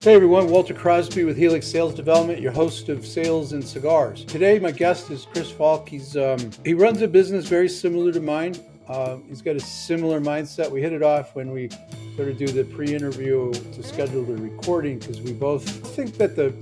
Hey everyone, Walter Crosby with Helix Sales Development, your host of Sales and Cigars. Today, my guest is Chris Falk. He runs a business very similar to mine. He's got a similar mindset. We hit it off when we sort of do the pre-interview to schedule the recording because we both think that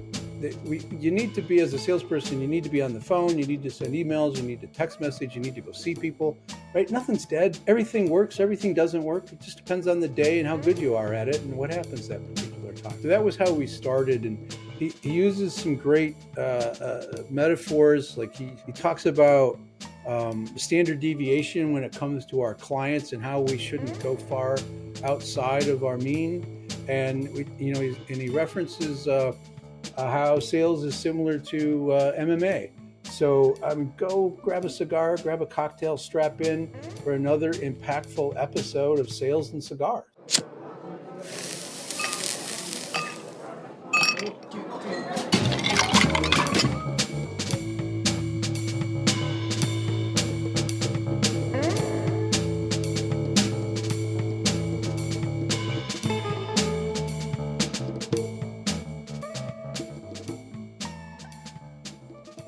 you need to be, as a salesperson, you need to be on the phone, you need to send emails, you need to text message, you need to go see people, right? Nothing's dead. Everything works, everything doesn't work. It just depends on the day and how good you are at it and what happens that particular time. So that was how we started, and he uses some great metaphors. Like he talks about standard deviation when it comes to our clients and how we shouldn't go far outside of our mean. And he references how sales is similar to MMA. So go grab a cigar, grab a cocktail, strap in for another impactful episode of Sales and Cigars.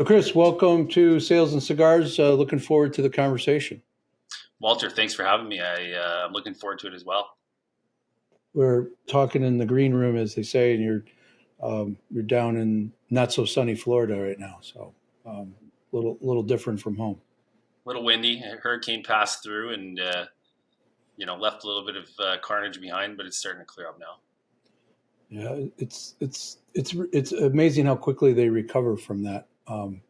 Chris, welcome to Sales and Cigars. Looking forward to the conversation. Walter, thanks for having me. I'm looking forward to it as well. We're talking in the green room, as they say, and you're down in not so sunny Florida right now, so little different from home. A little windy. A hurricane passed through and left a little bit of carnage behind, but it's starting to clear up now. Yeah, it's amazing how quickly they recover from that. And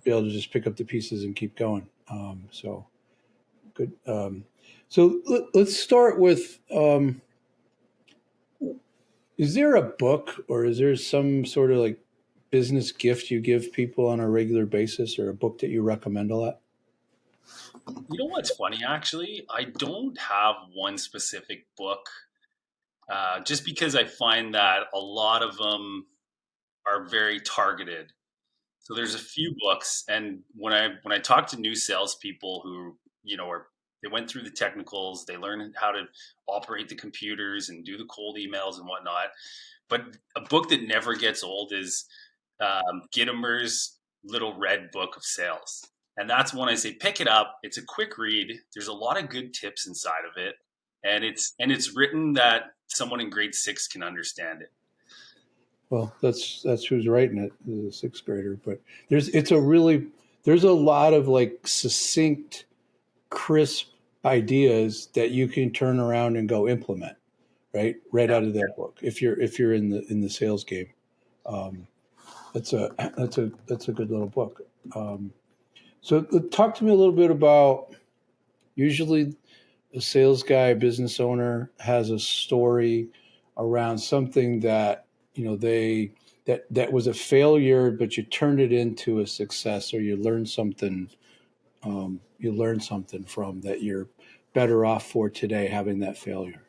be able to just pick up the pieces and keep going. So good. So let's start with, is there a book or is there some sort of like business gift you give people on a regular basis, or a book that you recommend a lot? You know what's funny, actually? I don't have one specific book, just because I find that a lot of them are very targeted. So there's a few books, and when I talk to new salespeople who they went through the technicals, they learn how to operate the computers and do the cold emails and whatnot. But a book that never gets old is Gitomer's Little Red Book of Sales, and that's when I say pick it up. It's a quick read. There's a lot of good tips inside of it, and it's written that someone in grade 6 can understand it. Well, that's who's writing it, is a sixth grader. But there's a lot of like succinct, crisp ideas that you can turn around and go implement, right out of that book. If you're in the sales game, that's a good little book. So talk to me a little bit about, usually a sales guy, a business owner has a story around something that that was a failure, but you turned it into a success, or you learned something from that you're better off for today having that failure.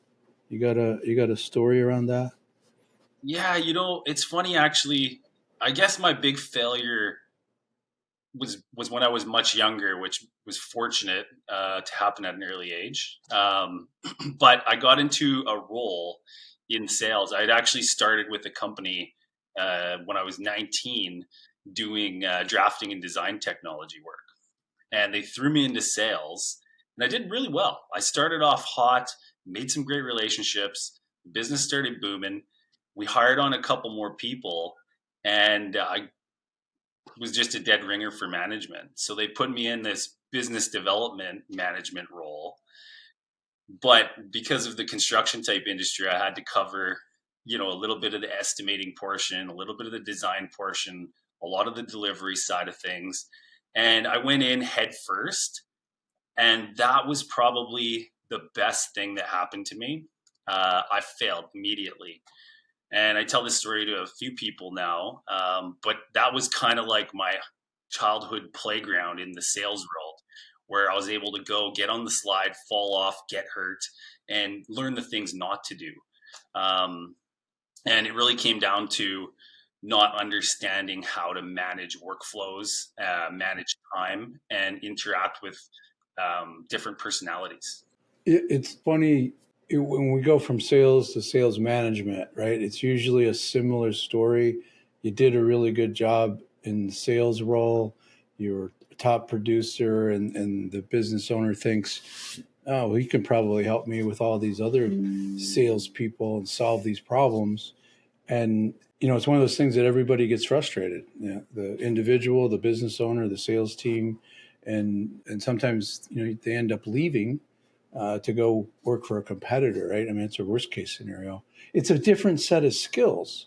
You got a story around that? Yeah, it's funny, actually. I guess my big failure was when I was much younger, which was fortunate to happen at an early age. But I got into a role in sales. I'd actually started with a company when I was 19 doing drafting and design technology work. And they threw me into sales, and I did really well. I started off hot, made some great relationships. The business started booming. We hired on a couple more people, and I was just a dead ringer for management. So they put me in this business development management role. But because of the construction type industry, I had to cover, a little bit of the estimating portion, a little bit of the design portion, a lot of the delivery side of things. And I went in head first. And that was probably the best thing that happened to me. I failed immediately. And I tell this story to a few people now, but that was kind of like my childhood playground in the sales world, where I was able to go get on the slide, fall off, get hurt, and learn the things not to do. And it really came down to not understanding how to manage workflows, manage time, and interact with different personalities. It's funny. when we go from sales to sales management, right? It's usually a similar story. You did a really good job in the sales role. You're a top producer, and the business owner thinks, oh, he can probably help me with all these other salespeople and solve these problems. And it's one of those things that everybody gets frustrated. The individual, the business owner, the sales team, and sometimes they end up leaving to go work for a competitor, right? I mean, it's a worst case scenario. It's a different set of skills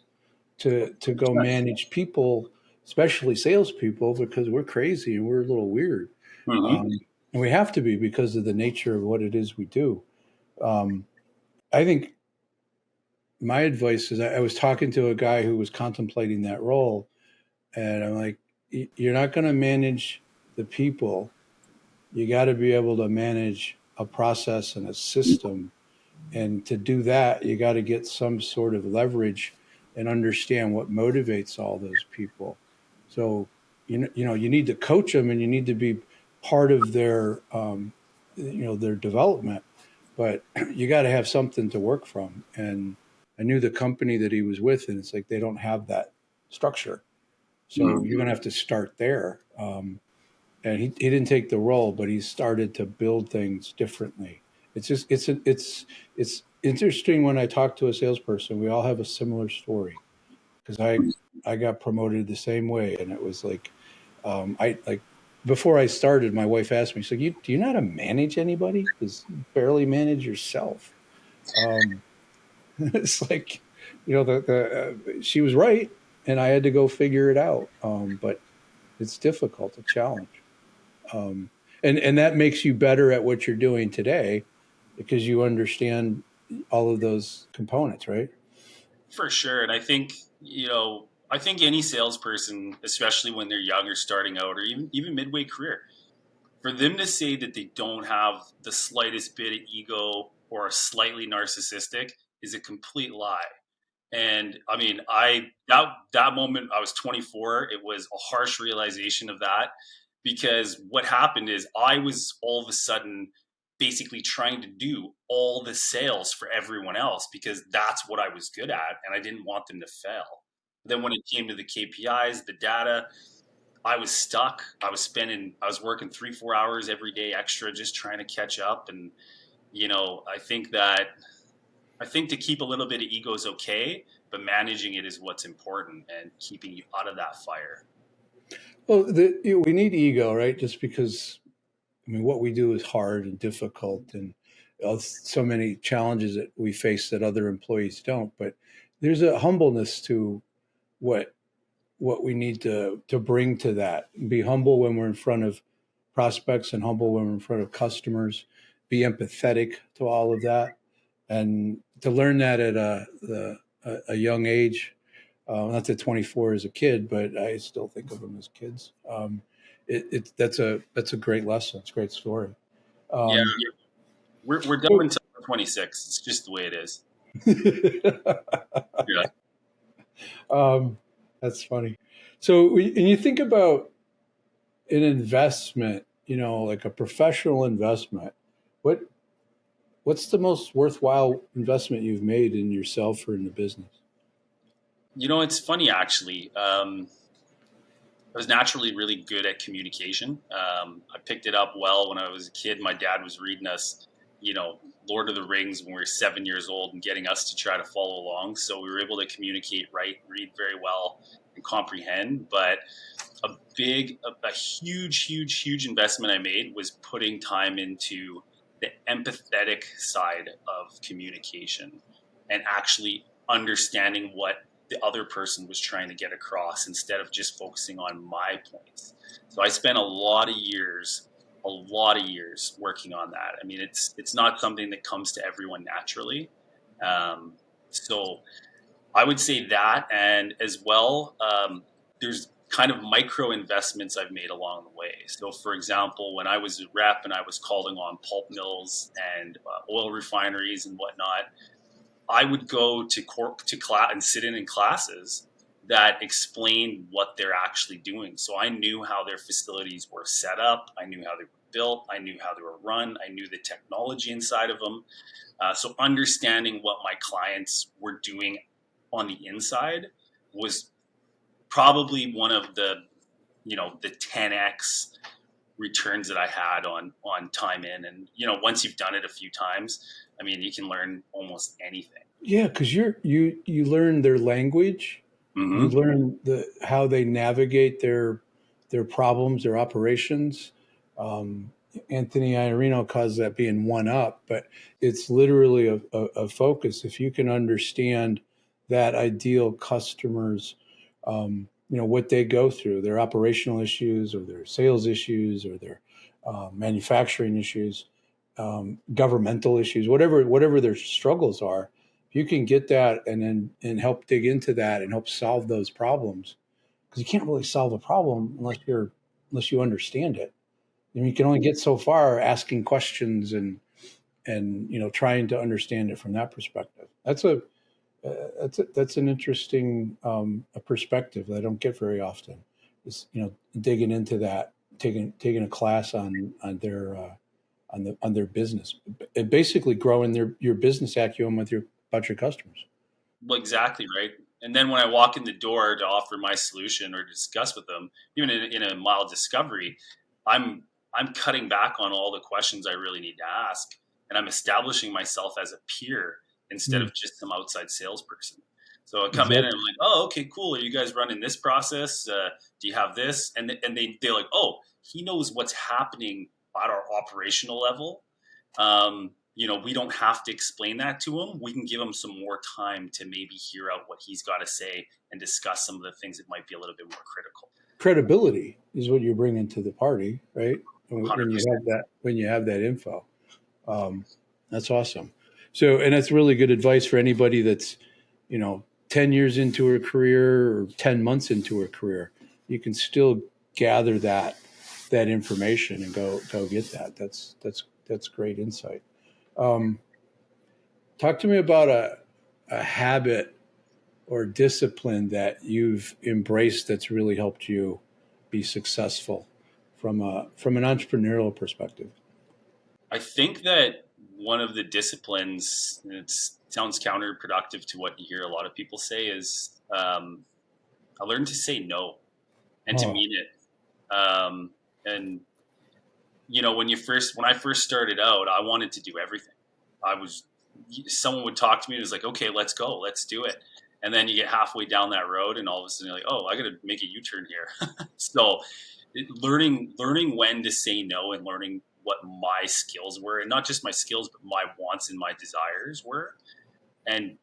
to go manage people, especially salespeople, because we're crazy and we're a little weird, Mm-hmm. and we have to be because of the nature of what it is we do. Um, I think my advice is I was talking to a guy who was contemplating that role, and I'm like, you're not going to manage the people. You got to be able to manage a process and a system. And to do that, you got to get some sort of leverage and understand what motivates all those people. So, you need to coach them, and you need to be part of their development. But you got to have something to work from. And I knew the company that he was with, and it's like they don't have that structure. So you're going to have to start there. And he didn't take the role, but he started to build things differently. It's just it's interesting when I talk to a salesperson. We all have a similar story because I got promoted the same way, and it was like I like before I started, my wife asked me, "So do you know how to manage anybody? Because you barely manage yourself." Um, it's like she was right, and I had to go figure it out. But it's difficult, a challenge. Um, and that makes you better at what you're doing today because you understand all of those components, right? For sure. And I think, I think any salesperson, especially when they're young or starting out or even midway career, for them to say that they don't have the slightest bit of ego or are slightly narcissistic is a complete lie. And I mean, that moment I was 24, it was a harsh realization of that, because what happened is I was all of a sudden basically trying to do all the sales for everyone else because that's what I was good at and I didn't want them to fail. Then when it came to the KPIs, the data, I was stuck. I was working 3, 4 hours every day extra just trying to catch up. And, I think I think to keep a little bit of ego is okay, but managing it is what's important and keeping you out of that fire. Well, we need ego, right? Just because, I mean, what we do is hard and difficult, and so many challenges that we face that other employees don't. But there's a humbleness to what what we need to bring to that. Be humble when we're in front of prospects, and humble when we're in front of customers. Be empathetic to all of that, and to learn that at a young age. Not that 24 is a kid, but I still think of them as kids. That's a great lesson. It's a great story. Yeah, Um, we're dumb so, until we're 26. It's just the way it is. Yeah. um, that's funny. So, and you think about an investment, like a professional investment. What what's the most worthwhile investment you've made in yourself or in the business? It's funny actually. I was naturally really good at communication. I picked it up well when I was a kid. My dad was reading us, Lord of the Rings when we were 7 years old and getting us to try to follow along. So we were able to communicate, write, read very well, and comprehend. But a huge, huge, huge investment I made was putting time into the empathetic side of communication and actually understanding what the other person was trying to get across instead of just focusing on my points. So I spent a lot of years working on that. I mean, it's not something that comes to everyone naturally. So I would say that, and as well, there's kind of micro investments I've made along the way. So, for example, when I was a rep and I was calling on pulp mills and oil refineries and whatnot, I would go to class and sit in classes that explained what they're actually doing. So I knew how their facilities were set up. I knew how they were built. I knew how they were run. I knew the technology inside of them. So understanding what my clients were doing on the inside was probably one of the 10x returns that I had on time in. And, once you've done it a few times, I mean, you can learn almost anything. Yeah, because you learn their language, you Mm-hmm. learn how they navigate their problems, their operations. Um, Anthony Iannarino calls that being one up, but it's literally a focus. If you can understand that ideal customers, what they go through, their operational issues or their sales issues or their manufacturing issues, governmental issues, whatever their struggles are, if you can get that and help dig into that and help solve those problems, because you can't really solve a problem unless you understand it. And you can only get so far asking questions and trying to understand it from that perspective. That's an interesting a perspective that I don't get very often. Is digging into that, taking a class on their business, and basically growing your business acumen about your customers. Well, exactly, right. And then when I walk in the door to offer my solution or discuss with them, even in a mild discovery, I'm I'm cutting back on all the questions I really need to ask, and I'm establishing myself as a peer instead Mm, of just some outside salesperson. So I come in and exactly. I'm like, "Oh, okay, cool. Are you guys running this process? Do you have this?" And they're like, "Oh, he knows what's happening at our operational level. We don't have to explain that to him. We can give him some more time to maybe hear out what he's got to say and discuss some of the things that might be a little bit more critical." Credibility is what you're bringing to the party, right? When you 100%. have that info, um, that's awesome. So, and that's really good advice for anybody that's 10 years into her career or 10 months into her career. You can still gather that information and go get that. That's great insight. Um, Talk to me about a habit or discipline that you've embraced that's really helped you be successful from an entrepreneurial perspective. I think that one of the disciplines, and it sounds counterproductive to what you hear a lot of people say, is I learned to say no and to Oh, mean it. And when I first started out, I wanted to do everything. I was Someone would talk to me and it was like, okay, let's go, let's do it. And then you get halfway down that road, and all of a sudden you're like, oh, I got to make a U-turn here. So learning when to say no and learning what my skills were, and not just my skills, but my wants and my desires were, and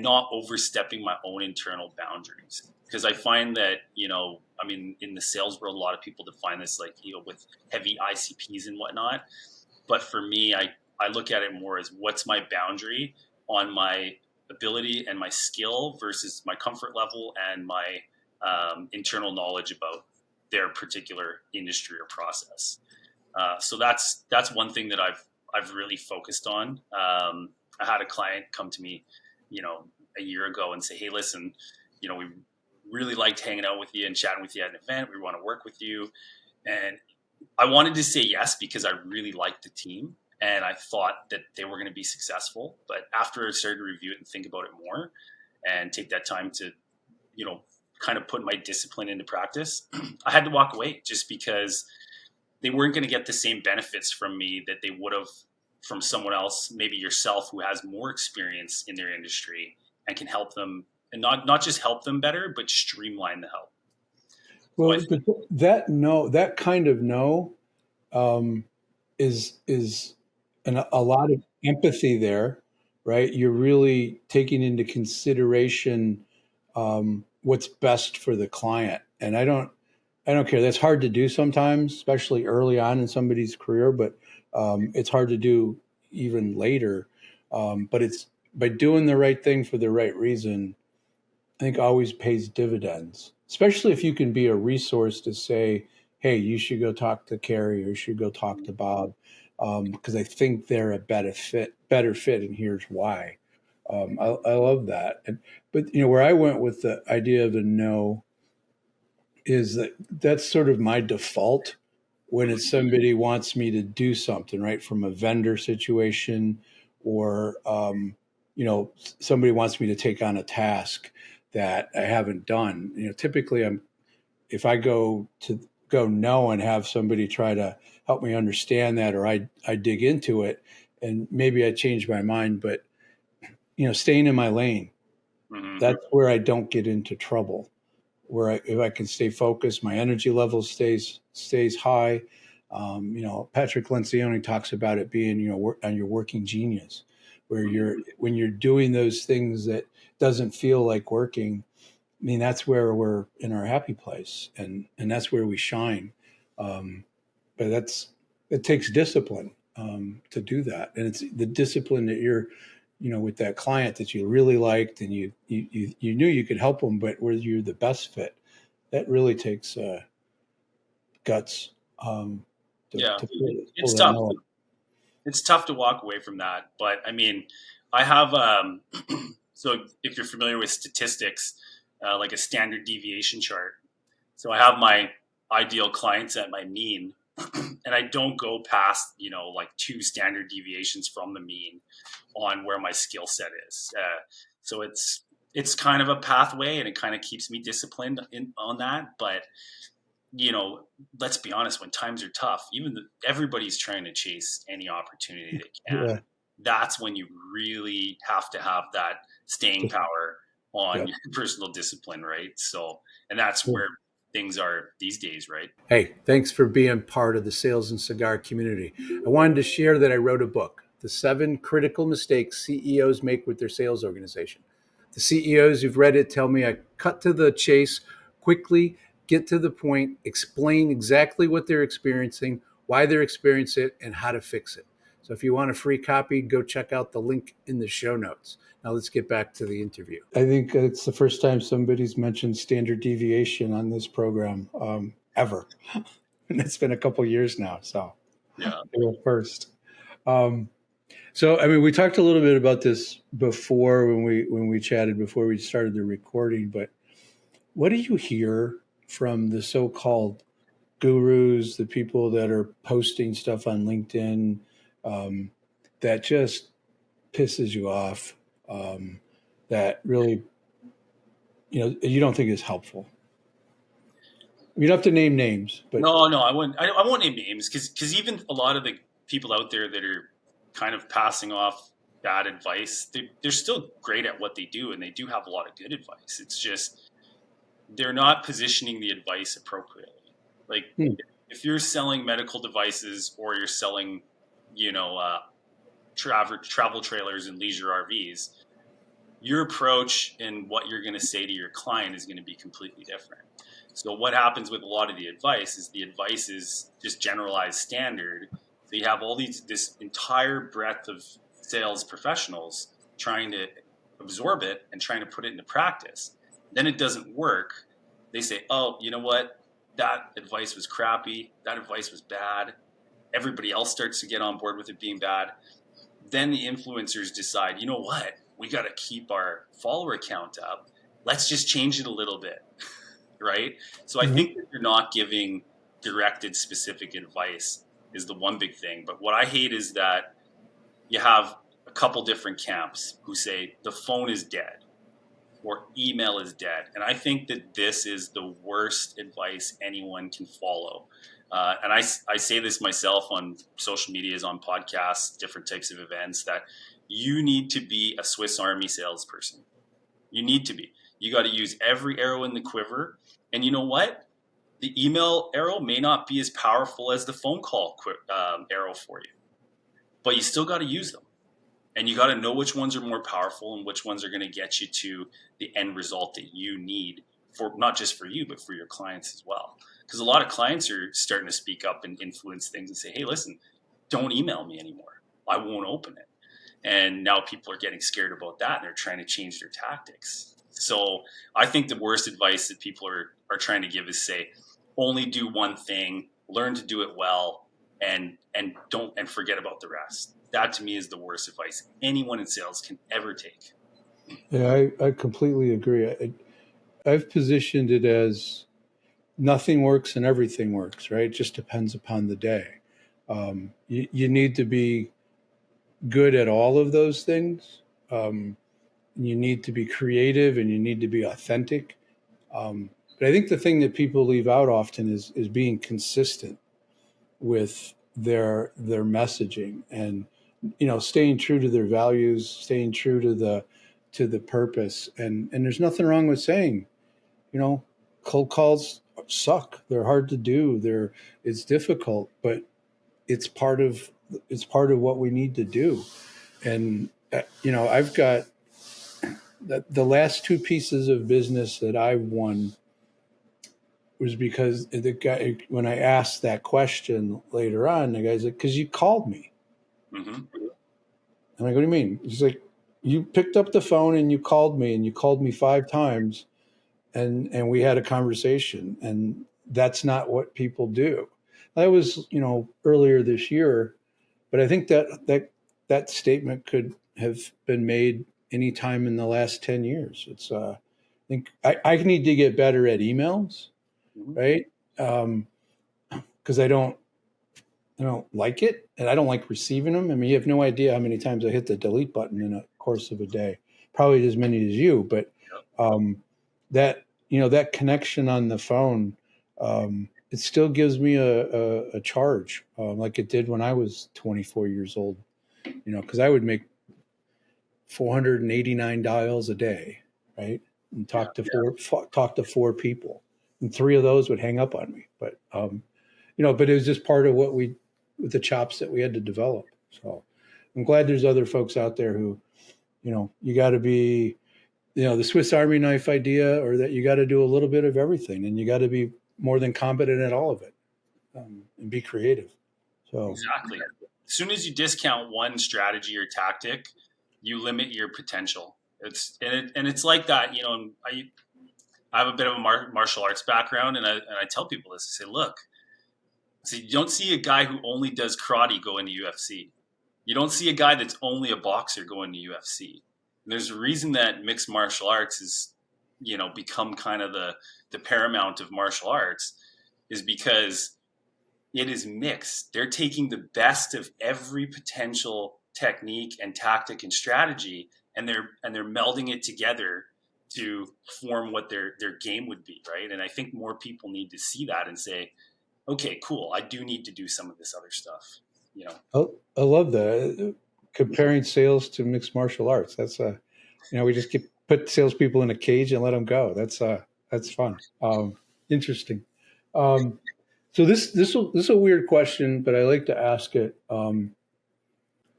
not overstepping my own internal boundaries. Because I find that, I mean, in the sales world, a lot of people define this like, with heavy ICPs and whatnot. But for me, I look at it more as what's my boundary on my ability and my skill versus my comfort level and my internal knowledge about their particular industry or process. So that's one thing that I've really focused on. I had a client come to me, you know, a year ago and say, "Hey, listen, we really liked hanging out with you and chatting with you at an event. We want to work with you." And I wanted to say yes because I really liked the team and I thought that they were going to be successful. But after I started to review it and think about it more and take that time to, you know, kind of put my discipline into practice, I had to walk away just because they weren't going to get the same benefits from me that they would have from someone else, maybe yourself, who has more experience in their industry and can help them, and not just help them better, but streamline the help. So I well, but that kind of no, um, is a lot of empathy there, right? You're really taking into consideration what's best for the client, and I don't care. That's hard to do sometimes, especially early on in somebody's career, but it's hard to do even later. But it's by doing the right thing for the right reason, I think always pays dividends, especially if you can be a resource to say, hey, you should go talk to Carrie or you should go talk to Bob, because I think they're a better fit, and here's why. I love that. But where I went with the idea of the no is that's sort of my default when it's somebody wants me to do something, right, from a vendor situation, or somebody wants me to take on a task that I haven't done. Typically if I go no and have somebody try to help me understand that, or I dig into it and maybe I change my mind, but staying in my lane, Mm-hmm. that's where I don't get into trouble. If I can stay focused, my energy level stays high. Patrick Lencioni talks about it being, on your working genius, where when you're doing those things that doesn't feel like working. I mean, that's where we're in our happy place, and that's where we shine. But it takes discipline to do that, and it's the discipline that you're, with that client that you really liked, and you knew you could help them, but where you're the best fit, that really takes guts. To It's pull that tough. off. It's tough to walk away from that, but I mean, I have so if you're familiar with statistics, like a standard deviation chart. So I have my ideal clients at my mean, and I don't go past like 2 standard deviations from the mean on where my skill set is. So it's kind of a pathway, and it kind of keeps me disciplined on that. But let's be honest, when times are tough, everybody's trying to chase any opportunity they can. Yeah. That's when you really have to have that staying power on Yep. your personal discipline, right? So, and that's where things are these days, right? Hey, thanks for being part of the Sales and Cigar community. I wanted to share that I wrote a book, The 7 Critical Mistakes CEOs Make with Their Sales Organization. The CEOs who've read it tell me I cut to the chase quickly, get to the point, explain exactly what they're experiencing, why they're experiencing it, and how to fix it. So if you want a free copy, go check out the link in the show notes. Now let's get back to the interview. I think it's the first time somebody's mentioned standard deviation on this program ever. And it's been a couple years now. So Yeah. First. So, I mean, we talked a little bit about this before when we chatted before we started the recording, but what do you hear from the so-called gurus, the people that are posting stuff on LinkedIn that just pisses you off, that really, you don't think is helpful? You don't have to name names, but No, I wouldn't. I won't name names because even a lot of the people out there that are kind of passing off bad advice, they're still great at what they do, and they do have a lot of good advice. It's just they're not positioning the advice appropriately. Like if you're selling medical devices or you're selling, travel trailers and leisure RVs, your approach and what you're going to say to your client is going to be completely different. So what happens with a lot of the advice is just generalized standard. So you have this entire breadth of sales professionals trying to absorb it and trying to put it into practice. Then it doesn't work. They say, oh, you know what? That advice was crappy. That advice was bad. Everybody else starts to get on board with it being bad. Then the influencers decide, you know what? We got to keep our follower count up. Let's just change it a little bit. Right? So I think that you're not giving directed specific advice is the one big thing. But what I hate is that you have a couple different camps who say the phone is dead or email is dead. And I think that this is the worst advice anyone can follow. And I say this myself on social medias, on podcasts, different types of events, that you need to be a Swiss Army salesperson. You need to be. You got to use every arrow in the quiver. And you know what? The email arrow may not be as powerful as the phone call arrow for you, but you still got to use them. And you got to know which ones are more powerful and which ones are going to get you to the end result that you need, for not just for you, but for your clients as well. Because a lot of clients are starting to speak up and influence things and say, hey, listen, don't email me anymore. I won't open it. And now people are getting scared about that, and they're trying to change their tactics. So I think the worst advice that people are trying to give is say, only do one thing, learn to do it well, and forget about the rest. That to me is the worst advice anyone in sales can ever take. Yeah, I completely agree. I've positioned it as nothing works and everything works, right? It just depends upon the day. You need to be good at all of those things. You need to be creative and you need to be authentic. But I think the thing that people leave out often is being consistent with their messaging, and staying true to their values, staying true to the purpose. And there's nothing wrong with saying, cold calls suck. They're hard to do. It's difficult, but it's part of what we need to do. And I've got the last two pieces of business that I've won was because the guy, when I asked that question later on, the guy's like, "Because you called me." Mm-hmm. I'm like, "What do you mean?" He's like, "You picked up the phone and you called me, and you called me 5 times, and we had a conversation, and that's not what people do." That was earlier this year, but I think that statement could have been made any time in the last 10 years. It's I think I need to get better at emails, Mm-hmm. right? Because I don't like it, and I don't like receiving them. I mean, you have no idea how many times I hit the delete button in a course of a day. Probably as many as you, but that that connection on the phone, it still gives me a charge, like it did when I was 24 years old. Because I would make 489 dials a day, right, and talk to four people, and three of those would hang up on me. But but it was just part of with the chops that we had to develop. So I'm glad there's other folks out there who, you got to be, the Swiss Army knife idea, or that you got to do a little bit of everything, and you got to be more than competent at all of it, and be creative. So Exactly. As soon as you discount one strategy or tactic, you limit your potential. It's like that. I have a bit of a martial arts background, and I tell people this. I say, look, you don't see a guy who only does karate go into UFC. You don't see a guy that's only a boxer go into UFC. And there's a reason that mixed martial arts is, become kind of the paramount of martial arts, is because it is mixed. They're taking the best of every potential technique and tactic and strategy, and they're melding it together to form what their game would be, right? And I think more people need to see that and say, okay, cool, I do need to do some of this other stuff. I love that, comparing sales to mixed martial arts. That's we just put salespeople in a cage and let them go. That's fun. Interesting. So this is a weird question, but I like to ask it.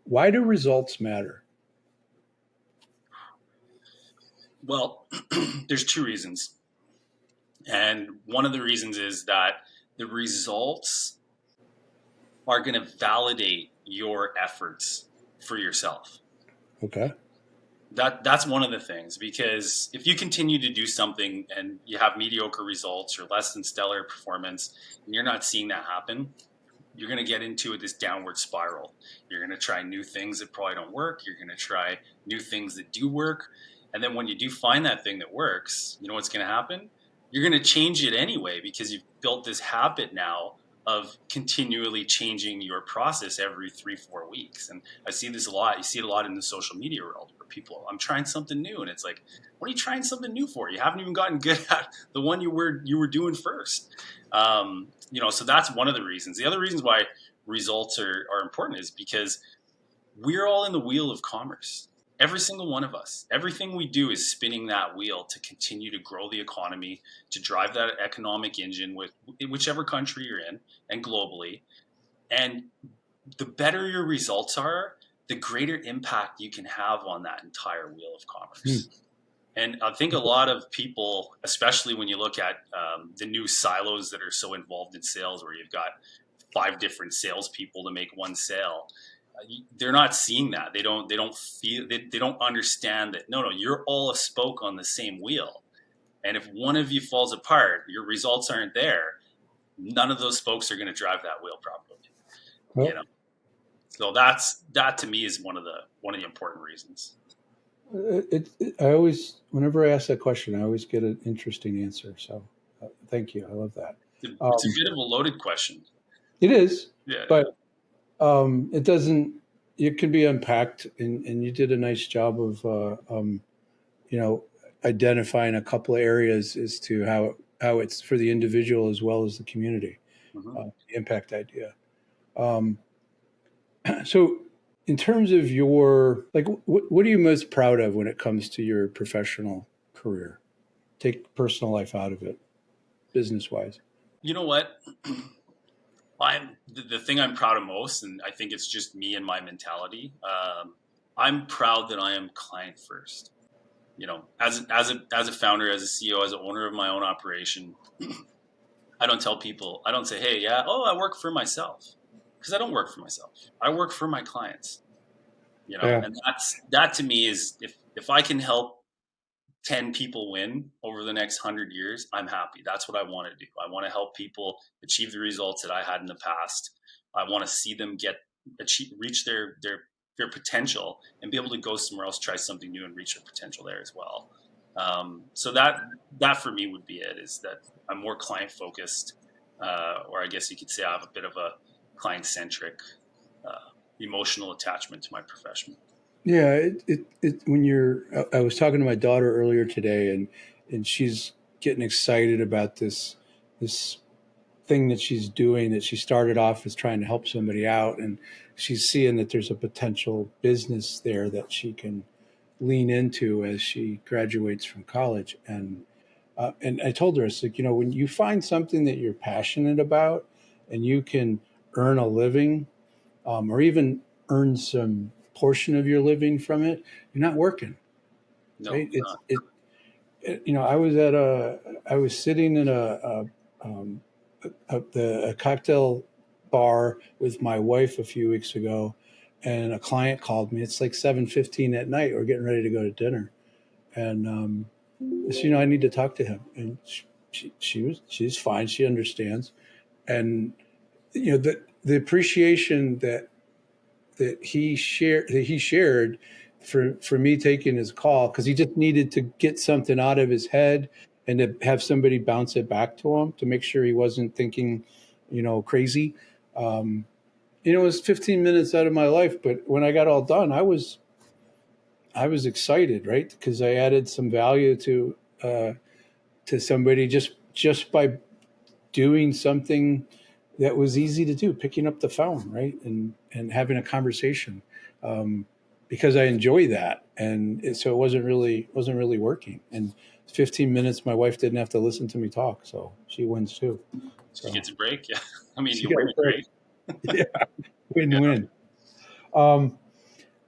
Why do results matter? Well, there's two reasons. And one of the reasons is that the results are going to validate your efforts for yourself. Okay. That's one of the things, because if you continue to do something and you have mediocre results or less than stellar performance, and you're not seeing that happen, you're going to get into this downward spiral. You're going to try new things that probably don't work. You're going to try new things that do work. And then when you do find that thing that works, you know what's going to happen? You're going to change it anyway, because you've built this habit now of continually changing your process every 3-4 weeks. And I see this a lot. You see it a lot in the social media world, where people, I'm trying something new. And it's like, what are you trying something new for? You haven't even gotten good at the one you were doing first. So that's one of the reasons. The other reasons why results are important is because we're all in the wheel of commerce. Every single one of us. Everything we do is spinning that wheel to continue to grow the economy, to drive that economic engine with whichever country you're in and globally. And the better your results are, the greater impact you can have on that entire wheel of commerce. And I think a lot of people, especially when you look at the new silos that are so involved in sales, where you've got 5 different salespeople to make one sale, they're not seeing that. They don't feel. They don't understand that. No, you're all a spoke on the same wheel. And if one of you falls apart, your results aren't there. None of those spokes are going to drive that wheel properly. Well, So that to me is one of the important reasons. I always, whenever I ask that question, I always get an interesting answer. So Thank you. I love that. It's a bit of a loaded question. It is, Yeah. but it doesn't. It can be unpacked, and you did a nice job of you know, identifying a couple of areas as to how it's for the individual as well as the community, Mm-hmm. the impact idea. Um, so, in terms of your like, what are you most proud of when it comes to your professional career? Take personal life out of it, business wise. You know what? The thing I'm proud of most, and I think it's just me and my mentality. I'm proud that I am client first. You know, as a founder, as a CEO, as an owner of my own operation, I don't tell people. I don't say, "Hey, yeah, oh, I work for myself," because I don't work for myself. I work for my clients. You know, Yeah. and that to me is if I can help 10 people win over the next 100 years, I'm happy. That's what I want to do. I want to help people achieve the results that I had in the past. I want to see them reach their potential and be able to go somewhere else, try something new and reach their potential there as well. So that for me would be it, is that I'm more client focused, or I guess you could say I have a bit of a client centric emotional attachment to my profession. Yeah, when you're, I was talking to my daughter earlier today, and she's getting excited about this thing that she's doing that she started off as trying to help somebody out, and she's seeing that there's a potential business there that she can lean into as she graduates from college. And I told her, it's like, you know, when you find something that you're passionate about and you can earn a living, or even earn some portion of your living from it, you're not working, No, right? You know, I was sitting in a cocktail bar with my wife a few weeks ago, and a client called me. It's like 7:15 at night. We're getting ready to go to dinner, and so, you know, I need to talk to him. And she's fine. She understands, and you know, the appreciation that he shared for me taking his call, because he just needed to get something out of his head and to have somebody bounce it back to him to make sure he wasn't thinking, you know, crazy. You know, it was 15 minutes out of my life, but when I got all done, I was excited, right? Because I added some value to somebody just by doing something that was easy to do, picking up the phone, right, and having a conversation, because I enjoy that, and so it wasn't really working. And 15 minutes, my wife didn't have to listen to me talk, so she wins too. she So gets a break. Yeah, I mean she you got win a it, break. right? Yeah, win Yeah. win. Um,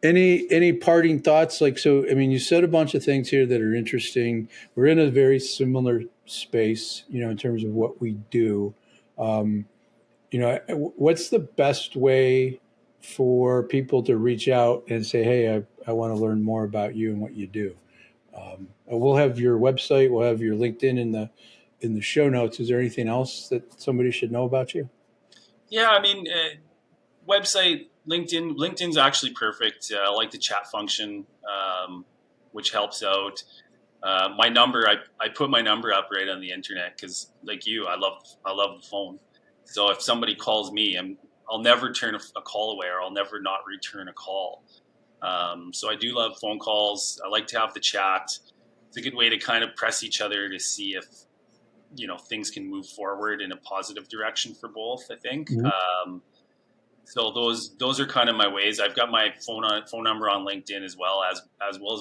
any parting thoughts? Like, so, I mean, you said a bunch of things here that are interesting. We're in a very similar space, you know, in terms of what we do. Um, you know, what's the best way for people to reach out and say, hey, I want to learn more about you and what you do? We'll have your website, we'll have your LinkedIn in the show notes. Is there anything else that somebody should know about you? Yeah, I mean, website, LinkedIn. LinkedIn's actually perfect. I like the chat function, which helps out. My number, I put my number up right on the internet because, like you, I love the phone. So if somebody calls me, I'll never turn a call away, or I'll never not return a call. So I do love phone calls. I like to have the chat. It's a good way to kind of press each other to see if things can move forward in a positive direction for both. I think. Mhm. So those are kind of my ways. I've got my phone number on LinkedIn as well as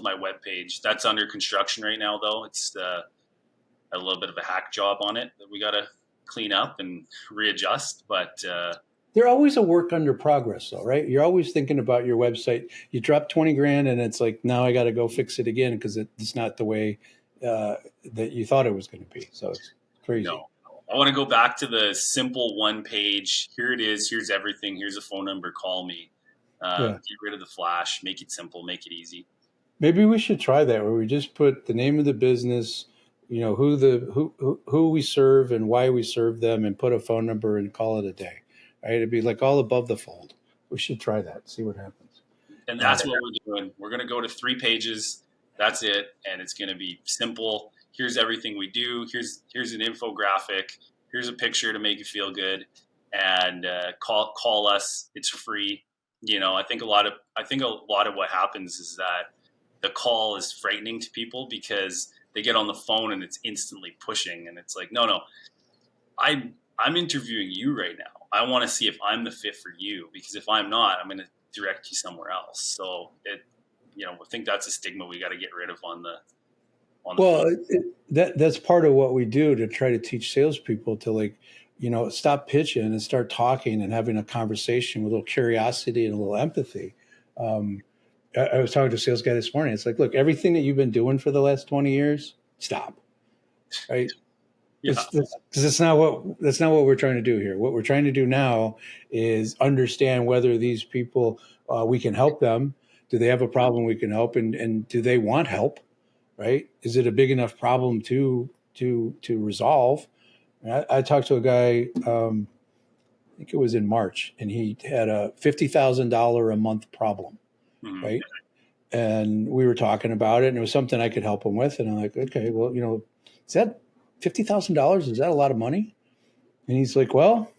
my webpage. That's under construction right now, though. It's a little bit of a hack job on it that we got to clean up and readjust. But They're always a work under progress, though, right? You're always thinking about your website. You drop 20 grand, and it's like, now I got to go fix it again because it's not the way that you thought it was going to be. So it's no, crazy. I want to go back to the simple one page. Here it is. Here's everything. Here's a phone number. Call me. Yeah. Get rid of the flash. Make it simple. Make it easy. Maybe we should try that, where we just put the name of the business, you know, who we serve and why we serve them, and put a phone number and call it a day. Right? It'd be like all above the fold. We should try that. See what happens. And Uh, that's what we're doing. We're going to go to 3 pages. That's it. And it's going to be simple, here's everything we do. Here's an infographic. Here's a picture to make you feel good, and call us. It's free. I think a lot of what happens is that the call is frightening to people because they get on the phone and it's instantly pushing, and it's like, no, I'm interviewing you right now. I want to see if I'm the fit for you, because if I'm not, I'm going to direct you somewhere else. So I think that's a stigma we got to get rid of on the Well, phone. that's part of what we do to try to teach salespeople to stop pitching and start talking and having a conversation with a little curiosity and a little empathy. I was talking to a sales guy this morning. It's like, look, everything that you've been doing for the last 20 years, stop. Right? Yeah. Because that's not what we're trying to do here. What we're trying to do now is understand whether these people, we can help them. Do they have a problem we can help, and do they want help? Right? Is it a big enough problem to resolve? I talked to a guy, I think it was in March, and he had a $50,000 a month problem, Mm-hmm. right? And we were talking about it, and it was something I could help him with. And I'm like, okay, well, is that $50,000? Is that a lot of money? And he's like, well,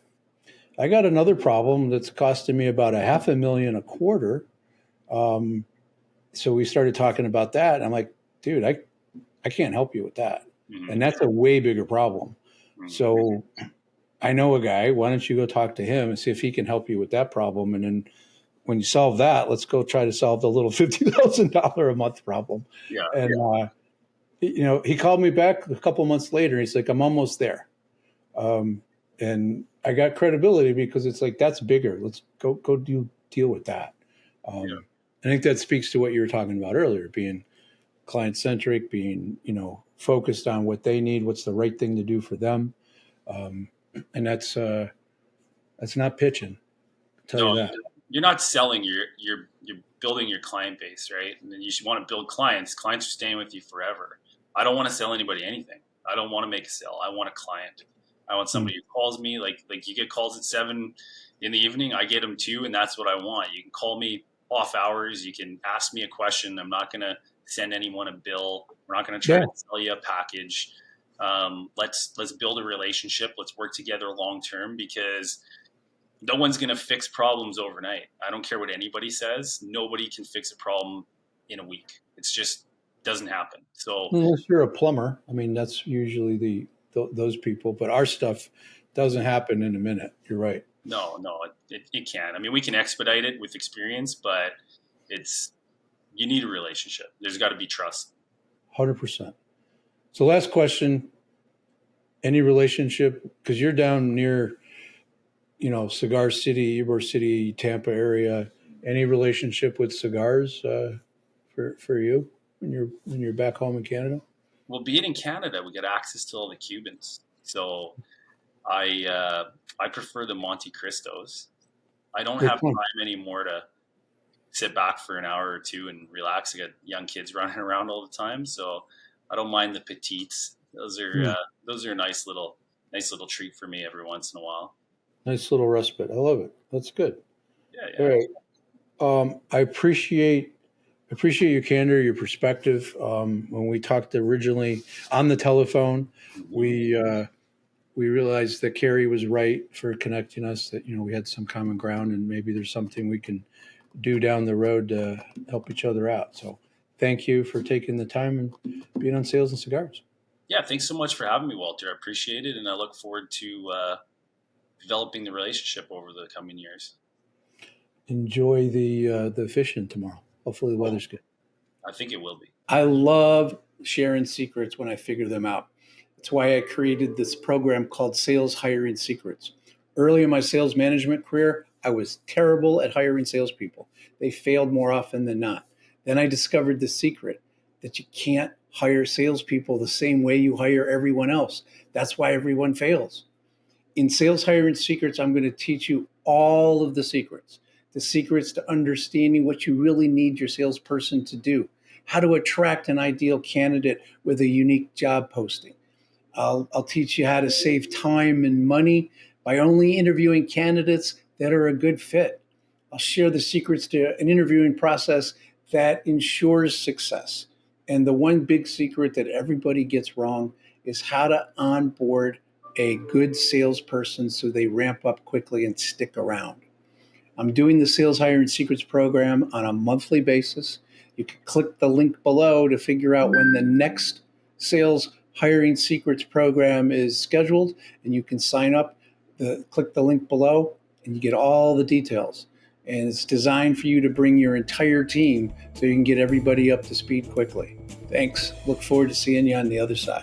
I got another problem that's costing me about $500,000 a quarter. So we started talking about that. And I'm like, dude, I can't help you with that. Mm-hmm. And that's a way bigger problem. Mm-hmm. So I know a guy. Why don't you go talk to him and see if he can help you with that problem? And then when you solve that, let's go try to solve the little $50,000 a month problem. Yeah. And, he called me back a couple months later. He's like, I'm almost there. And I got credibility because it's like, that's bigger. Let's go deal with that. I think that speaks to what you were talking about earlier, being client-centric, being, focused on what they need, what's the right thing to do for them. And that's not pitching. I'll tell you that. You're not selling. You're building your client base, right? And then you should want to build clients. Clients are staying with you forever. I don't want to sell anybody anything. I don't want to make a sale. I want a client. I want somebody who calls me like you get calls at 7 in the evening. I get them too, and that's what I want. You can call me off hours. You can ask me a question. I'm not going to send anyone a bill. We're not going to try to sell you a package. Let's build a relationship. Let's work together long term, because no one's going to fix problems overnight. I don't care what anybody says. Nobody can fix a problem in a week. It's just doesn't happen. So unless you're a plumber, I mean, that's usually those people. But our stuff doesn't happen in a minute. You're right. No, it can't. I mean, we can expedite it with experience, but you need a relationship. There's got to be trust. 100%. So last question, any relationship, because you're down near, Cigar City, Ybor City, Tampa area, any relationship with cigars for you when you're back home in Canada? Well, being in Canada, we get access to all the Cubans. So I prefer the Monte Cristos. I don't have time anymore to sit back for an hour or two and relax. I got young kids running around all the time, so I don't mind the petites. Those are a nice little treat for me every once in a while. Nice little respite. I love it. That's good. Yeah. All right. I appreciate your candor, your perspective. When we talked originally on the telephone, we realized that Carrie was right for connecting us, that, we had some common ground, and maybe there's something we can do down the road to help each other out. So thank you for taking the time and being on Sales and Cigars. Yeah. Thanks so much for having me, Walter. I appreciate it. And I look forward to developing the relationship over the coming years. Enjoy the fishing tomorrow. Hopefully the weather's good. I think it will be. I love sharing secrets when I figure them out. That's why I created this program called Sales Hiring Secrets. Early in my sales management career, I was terrible at hiring salespeople. They failed more often than not. Then I discovered the secret that you can't hire salespeople the same way you hire everyone else. That's why everyone fails. In Sales Hiring Secrets, I'm going to teach you all of the secrets to understanding what you really need your salesperson to do, how to attract an ideal candidate with a unique job posting. I'll teach you how to save time and money by only interviewing candidates that are a good fit. I'll share the secrets to an interviewing process that ensures success. And the one big secret that everybody gets wrong is how to onboard a good salesperson so they ramp up quickly and stick around. I'm doing the Sales Hiring Secrets program on a monthly basis. You can click the link below to figure out when the next Sales Hiring Secrets program is scheduled, and you can sign up. Click the link below, and you get all the details. And it's designed for you to bring your entire team so you can get everybody up to speed quickly. Thanks. Look forward to seeing you on the other side.